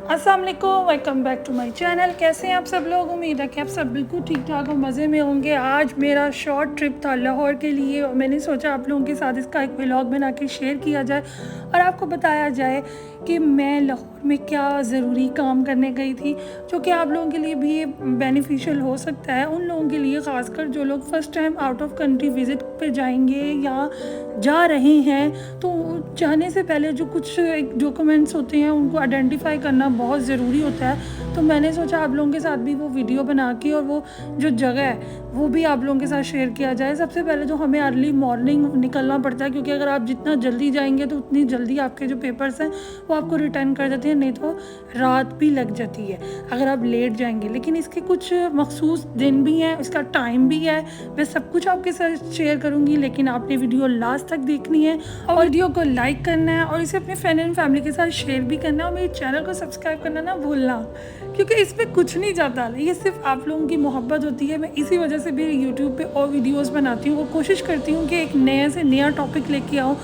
अस्सलाम वालेकुम, welcome back to my channel. कैसे हैं आप सब लोग? उम्मीद है कि आप सब बिल्कुल ठीक ठाक हो, मज़े में होंगे। आज मेरा शॉर्ट ट्रिप था लाहौर के लिए और मैंने सोचा आप लोगों के साथ इसका एक व्लॉग बना के शेयर किया जाए और आपको बताया जाए कि मैं लाहौर में क्या ज़रूरी काम करने गई थी, जो कि आप लोगों के लिए भी बेनिफिशियल हो सकता है। उन लोगों के लिए ख़ासकर जो लोग first time out of country visit पे जाएंगे या जा रहे हैं, तो जाने से पहले जो कुछ डॉक्यूमेंट्स होते हैं उनको आइडेंटिफाई करना बहुत ज़रूरी होता है। तो मैंने सोचा आप लोगों के साथ भी वो वीडियो बना के और वो जो जगह है वो भी आप लोगों के साथ शेयर किया जाए। सबसे पहले तो हमें अर्ली मॉर्निंग निकलना पड़ता है, क्योंकि अगर आप जितना जल्दी जाएंगे तो उतनी जल्दी आपके जो पेपर्स हैं वो आपको रिटर्न कर देते हैं, नहीं तो रात भी लग जाती है अगर आप लेट जाएंगे। लेकिन इसके कुछ मखसूस दिन भी हैं, इसका टाइम भी है। मैं सब कुछ आपके साथ शेयर करूँगी, लेकिन आपने वीडियो लास्ट तक देखनी है और वीडियो को लाइक करना है और इसे अपने फ्रेंड एंड फैमिली के साथ शेयर भी करना है और मेरे चैनल को सब्सक्राइब करना ना भूलना, क्योंकि इसमें कुछ नहीं जाता, ये सिर्फ आप लोगों की मोहब्बत होती है। मैं इसी वजह से भी यूट्यूब पे और वीडियोस बनाती हूँ, वो कोशिश करती हूँ कि एक नया से नया टॉपिक लेके आऊँ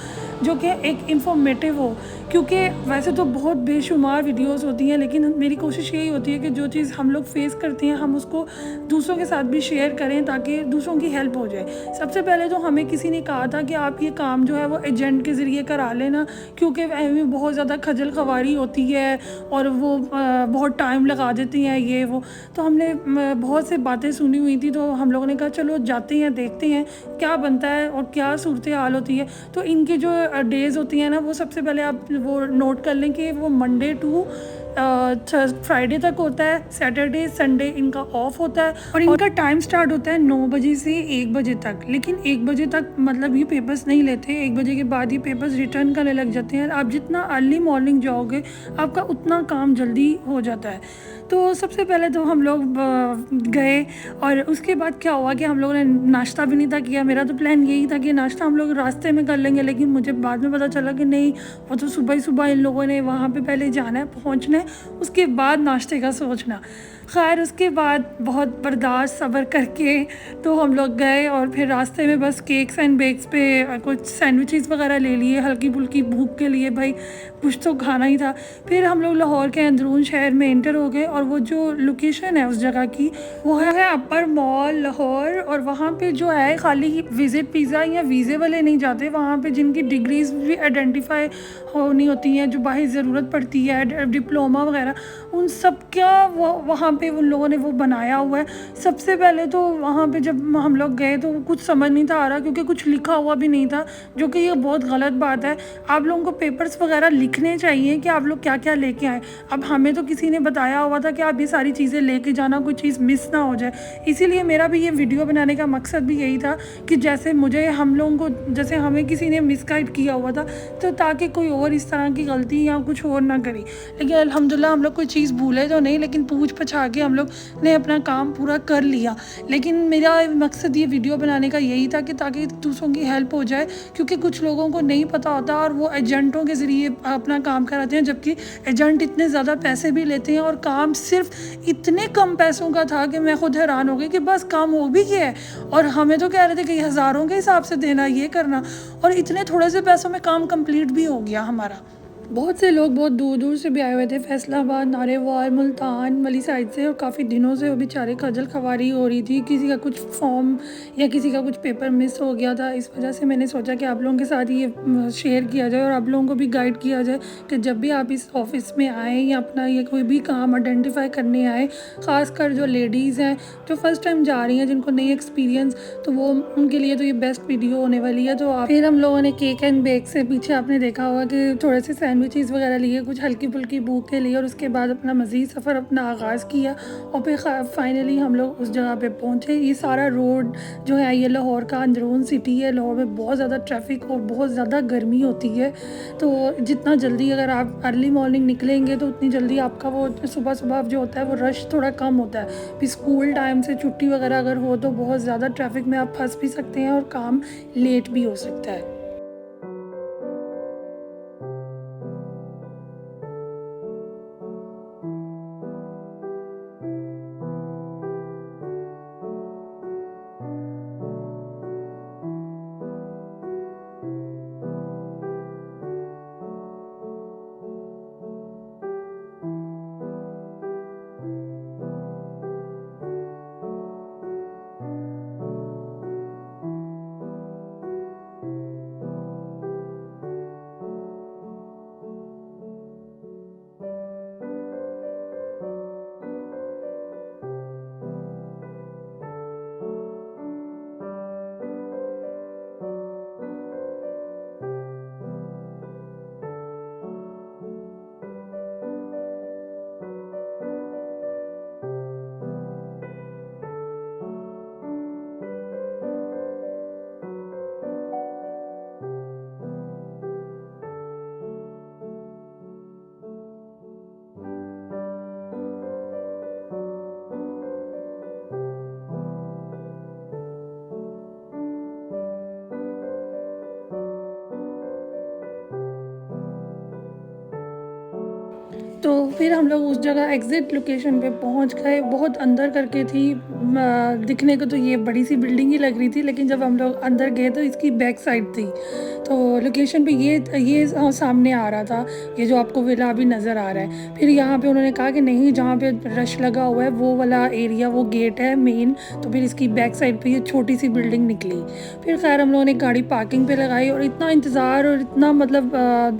जो कि एक इंफॉर्मेटिव हो। क्योंकि वैसे तो बहुत बेशुमार वीडियोस होती हैं, लेकिन मेरी कोशिश यही होती है कि जो चीज़ हम लोग फेस करते हैं हम उसको दूसरों के साथ भी शेयर करें ताकि दूसरों की हेल्प हो जाए। सबसे पहले तो हमें किसी ने कहा था कि आप ये काम जो है वो एजेंट के ज़रिए करा लेना, क्योंकि में बहुत ज़्यादा खजल खवारी होती है और वो बहुत टाइम लगा देती हैं ये वो। तो हमने बहुत से बातें सुनी हुई थी, तो हम लोगों ने कहा चलो जाते हैं, देखते हैं क्या बनता है और क्या सूरत हाल होती है। तो इनकी जो डेज़ होती हैं ना, वो सबसे पहले आप वो नोट कर लें कि वो मंडे टू फ्राइडे तक होता है, सैटरडे संडे इनका ऑफ होता है और इनका टाइम स्टार्ट होता है 9 बजे से 1 बजे तक। लेकिन 1 बजे तक मतलब ये पेपर्स नहीं लेते, 1 बजे के बाद ये पेपर्स रिटर्न करने लग जाते हैं। आप जितना अर्ली मॉर्निंग जाओगे आपका उतना काम जल्दी हो जाता है। तो सबसे पहले तो हम लोग गए और उसके बाद क्या हुआ कि हम लोगों ने नाश्ता भी नहीं था किया। मेरा तो प्लान यही था कि नाश्ता हम लोग रास्ते में कर लेंगे, लेकिन मुझे बाद में पता चला कि नहीं, वो तो सुबह ही सुबह इन लोगों ने वहाँ पे पहले जाना है, पहुँचना है, उसके बाद नाश्ते का सोचना। खैर उसके बाद बहुत बर्दाश्त सब्र करके तो हम लोग गए और फिर रास्ते में बस केक्स एंड बेक्स पे कुछ सैंडविचेस वगैरह ले लिए, हल्की फुल्की भूख के लिए, भाई कुछ तो खाना ही था। फिर हम लोग लाहौर के अंदरून शहर में एंटर हो गए और वो जो लोकेशन है उस जगह की वो है अपर मॉल लाहौर। और वहाँ पे जो है खाली विज़िट पिज़्ज़ा या वीज़े वाले नहीं जाते, वहाँ पे जिनकी डिग्रीज भी आइडेंटिफाई होनी होती हैं, जो बाहर ज़रूरत पड़ती है डिप्लोमा वगैरह, उन सब का वो वहाँ पे उन लोगों ने वो बनाया हुआ है। सबसे पहले तो वहाँ पे जब हम लोग गए तो कुछ समझ नहीं था आ रहा, क्योंकि कुछ लिखा हुआ भी नहीं था, जो कि ये बहुत गलत बात है। आप लोगों को पेपर्स वगैरह लिखने चाहिए कि आप लोग क्या क्या लेके आए। अब हमें तो किसी ने बताया हुआ था कि आप ये सारी चीज़ें लेके जाना, कोई चीज़ मिस ना हो जाए। इसीलिए मेरा भी ये वीडियो बनाने का मकसद भी यही था कि जैसे मुझे हम लोगों को जैसे हमें किसी ने मिसगाइड किया हुआ था, तो ताकि कोई और इस तरह की गलती या कुछ और ना करे। लेकिन अल्हम्दुलिल्लाह हम लोग कोई चीज़ भूले तो नहीं, लेकिन पूछ पछा के हम लोग ने अपना काम पूरा कर लिया। लेकिन मेरा मकसद ये वीडियो बनाने का यही था कि ताकि दूसरों की हेल्प हो जाए, क्योंकि कुछ लोगों को नहीं पता होता और वो एजेंटों के ज़रिए अपना काम कराते हैं, जबकि एजेंट इतने ज़्यादा पैसे भी लेते हैं और काम सिर्फ इतने कम पैसों का था कि मैं खुद हैरान हो गई कि बस काम हो भी गया है। और हमें तो कह रहे थे कि हज़ारों के हिसाब से देना, ये करना, और इतने थोड़े से पैसों में काम कंप्लीट भी हो गया हमारा। बहुत से लोग बहुत दूर दूर से भी आए हुए थे, फैसलाबाद, नारेवाल, मुल्तान वाली साइड से, और काफ़ी दिनों से वो बेचारे खजल खवारी हो रही थी। किसी का कुछ फॉर्म या किसी का कुछ पेपर मिस हो गया था, इस वजह से मैंने सोचा कि आप लोगों के साथ ये शेयर किया जाए और आप लोगों को भी गाइड किया जाए कि जब भी आप इस ऑफिस में आएँ या अपना ये कोई भी काम आइडेंटिफाई करने आए, ख़ासकर जो लेडीज़ हैं जो फर्स्ट टाइम जा रही हैं, जिनको नहीं एक्सपीरियंस, तो वो उनके लिए तो ये बेस्ट वीडियो होने वाली है। तो फिर हम लोगों ने केक एंड बेक से पीछे आपने देखा होगा कि थोड़े से सैंडविचेस वगैरह लिए, कुछ हल्की फुल्की भूख के लिए, और उसके बाद अपना मज़ीद सफ़र अपना आगाज़ किया और फिर फाइनली हम लोग उस जगह पे पहुँचे। ये सारा रोड जो है ये लाहौर का अंदरून सिटी है। लाहौर में बहुत ज़्यादा ट्रैफिक और बहुत ज़्यादा गर्मी होती है, तो जितना जल्दी अगर आप अर्ली मॉर्निंग निकलेंगे तो उतनी जल्दी आपका वो सुबह सुबह जो होता है वो रश थोड़ा कम होता है। फिर स्कूल टाइम से छुट्टी वगैरह अगर हो तो बहुत ज़्यादा ट्रैफिक में आप फंस भी सकते हैं और काम लेट भी हो सकता है। फिर हम लोग उस जगह एग्ज़िट लोकेशन पे पहुंच गए। बहुत अंदर करके थी, दिखने को तो ये बड़ी सी बिल्डिंग ही लग रही थी, लेकिन जब हम लोग अंदर गए तो इसकी बैक साइड थी। तो लोकेशन पे ये सामने आ रहा था, ये जो आपको विला अभी नज़र आ रहा है। फिर यहाँ पे उन्होंने कहा कि नहीं, जहाँ पे रश लगा हुआ है वो वाला एरिया, वो गेट है मेन। तो फिर इसकी बैक साइड पे ये छोटी सी बिल्डिंग निकली। फिर खैर हम लोगों ने गाड़ी पार्किंग पे लगाई, और इतना इंतज़ार और इतना मतलब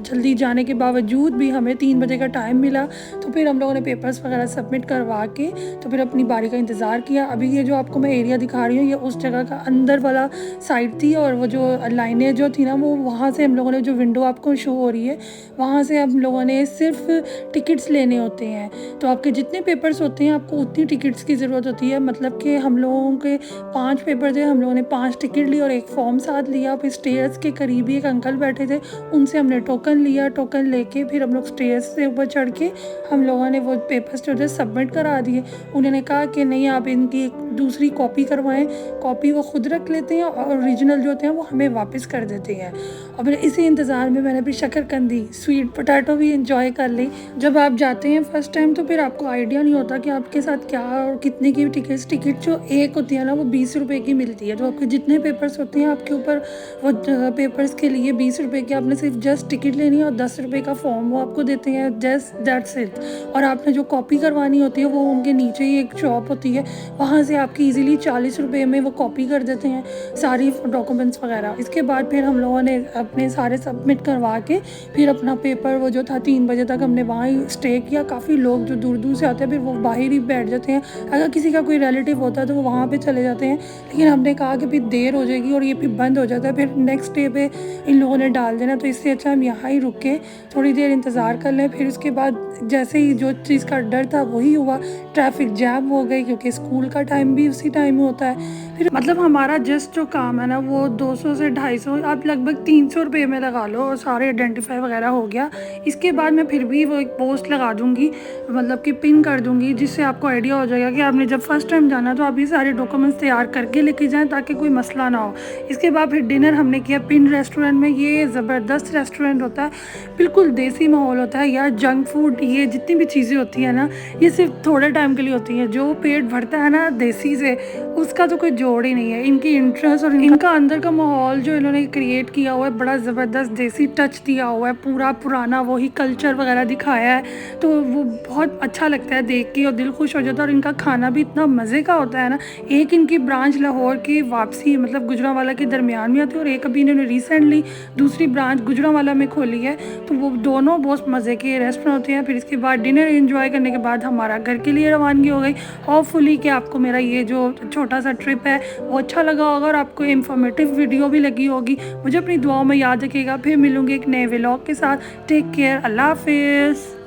जल्दी जाने के बावजूद भी हमें 3 बजे का टाइम मिला। तो फिर हम लोगों ने पेपर्स वगैरह सबमिट करवा के तो फिर अपनी बारी का इंतज़ार किया। अभी ये जो आपको मैं एरिया दिखा रही हूँ, ये उस जगह का अंदर वाला साइड थी, और वो जो लाइनें जो थी ना, वो वहाँ से हम लोगों ने, जो विंडो आपको शो हो रही है वहाँ से हम लोगों ने सिर्फ टिकट्स लेने होते हैं। तो आपके जितने पेपर्स होते हैं आपको उतनी टिकट्स की ज़रूरत होती है। मतलब कि हम लोगों के 5 पेपर थे, हम लोगों ने 5 टिकट ली और एक फॉर्म साथ लिया। फिर स्टेयर्स के करीब ही एक अंकल बैठे थे, उनसे हमने टोकन लिया। टोकन लेके फिर हम लोग स्टेयर्स से ऊपर चढ़ के हम लोगों ने वो पेपर्स जो थे सबमिट करा दिए। उन्होंने कहा कि नहीं, आप इनकी एक दूसरी कॉपी करवाएं, कॉपी वो खुद रख लेते हैं और ओरिजिनल जो होते हैं वो हमें वापस कर देते हैं। और फिर इसी इंतज़ार में मैंने भी शकरकंदी, स्वीट पोटैटो भी इंजॉय कर ली। जब आप जाते हैं फर्स्ट टाइम तो फिर आपको आइडिया नहीं होता कि आपके साथ क्या और कितने की टिकट जो एक होती है ना, वो 20 रुपये की मिलती है। जो आपके जितने पेपर्स होते हैं आपके ऊपर, वो पेपर्स के लिए 20 रुपये की आपने सिर्फ जस्ट टिकट लेनी है, और 10 रुपये का फॉर्म वो आपको देते हैं, जस्ट दैट्स इट। और आपने जो कॉपी करवानी होती है वो उनके नीचे ही एक शॉप होती है, वहाँ से आपकी ईजिली 40 रुपये में वो कॉपी कर देते हैं सारी डॉक्यूमेंट्स वगैरह। इसके बाद फिर हम लोगों ने अपने सारे सबमिट करवा के फिर अपना पेपर वो जो था 3 बजे तक हमने वहाँ ही स्टे किया। काफ़ी लोग जो दूर दूर से आते हैं फिर वो बाहर ही बैठ जाते हैं। अगर किसी का कोई रिलेटिव होता है तो वो वहाँ पे चले जाते हैं, लेकिन हमने कहा कि फिर देर हो जाएगी और ये फिर बंद हो जाता है, फिर नेक्स्ट डे पे इन लोगों ने डाल देना। तो इससे अच्छा हम यहाँ ही रुक के थोड़ी देर इंतज़ार कर लें। फिर उसके बाद जैसे ही जो चीज़ का डर था वही हुआ, ट्रैफिक जैम हो गई, क्योंकि स्कूल का टाइम भी उसी टाइम में होता है। फिर मतलब हमारा जस्ट जो काम है ना, वो 200 से 250, आप लगभग 300 रुपये में लगा लो, और सारे आइडेंटिफाई वगैरह हो गया। इसके बाद मैं फिर भी वो एक पोस्ट लगा दूँगी, मतलब कि पिन कर दूँगी, जिससे आपको आइडिया हो जाएगा कि आपने जब फर्स्ट टाइम जाना तो आप ये सारे डॉक्यूमेंट्स तैयार करके लेके जाएँ, ताकि कोई मसला ना हो। इसके बाद फिर डिनर हमने किया पिन रेस्टोरेंट में। ये ज़बरदस्त रेस्टोरेंट होता है, बिल्कुल देसी माहौल होता है यार। जंक फूड, ये जितनी भी चीज़ें होती हैं ना, ये सिर्फ थोड़े टाइम के लिए होती हैं। जो पेट भरता है ना देसी से, उसका तो कोई जोड़ ही नहीं है। इनकी इंटरेस्ट और इनका अंदर का माहौल जो इन्होंने क्रिएट किया हुआ है, बड़ा ज़बरदस्त देसी टच दिया हुआ है, पूरा पुराना वही कल्चर वगैरह दिखाया है। तो वो बहुत अच्छा लगता है देख के और दिल खुश हो जाता है। और इनका खाना भी इतना मज़े का होता है ना। एक इनकी ब्रांच लाहौर की वापसी मतलब गुजरांवाला के दरमियान में आती है, और एक अभी इन्होंने रिसेंटली दूसरी ब्रांच गुजरांवाला में खोली है। तो वो दोनों बहुत मज़े के रेस्टोरेंट होते हैं। फिर इसके बाद डिनर एंजॉय करने के बाद हमारा घर के लिए रवानगी हो गई। होपफुली कि आपको मेरा ये जो छोटा सा ट्रिप है वो अच्छा लगा होगा और आपको इन्फॉर्मेटिव वीडियो भी लगी होगी। मुझे अपनी दुआओं में याद रखिएगा। फिर मिलूँगी एक नए व्लॉग के साथ। टेक केयर, अल्लाह हाफिज़।